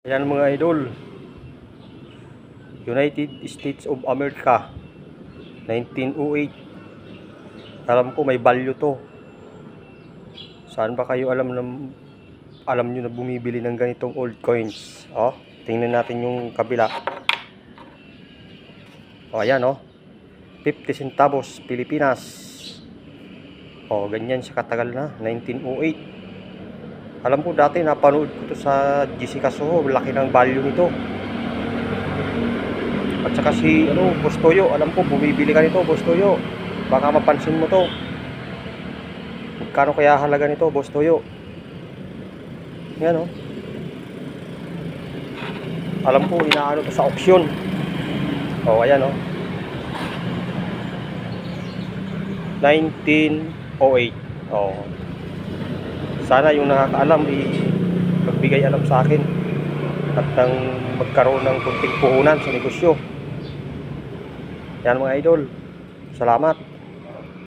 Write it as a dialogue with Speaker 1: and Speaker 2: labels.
Speaker 1: Ayan mga idol, United States of America, 1908. Alam ko may value to. Saan ba kayo alam nyo na bumibili ng ganitong old coins? Oh, tingnan natin yung kabila. Oh, ayan oh. 50 centavos Pilipinas. Oh, ganyan siya katagal na, 1908. Alam ko dati napanood ko to sa Jessica Soho, laki ng value nito. At saka si Boss Toyo, alam ko bumibili ka nito, Boss Toyo. Baka mapansin mo to. Magkano kaya halaga nito, Boss Toyo? Yan oh. Alam ko inaano to sa auction. Oh, ayan oh. 1908. Oh. Sana yung nakakaalam magbigay alam sa akin at nang magkaroon ng kunting puhunan sa negosyo. Yan mga idol. Salamat.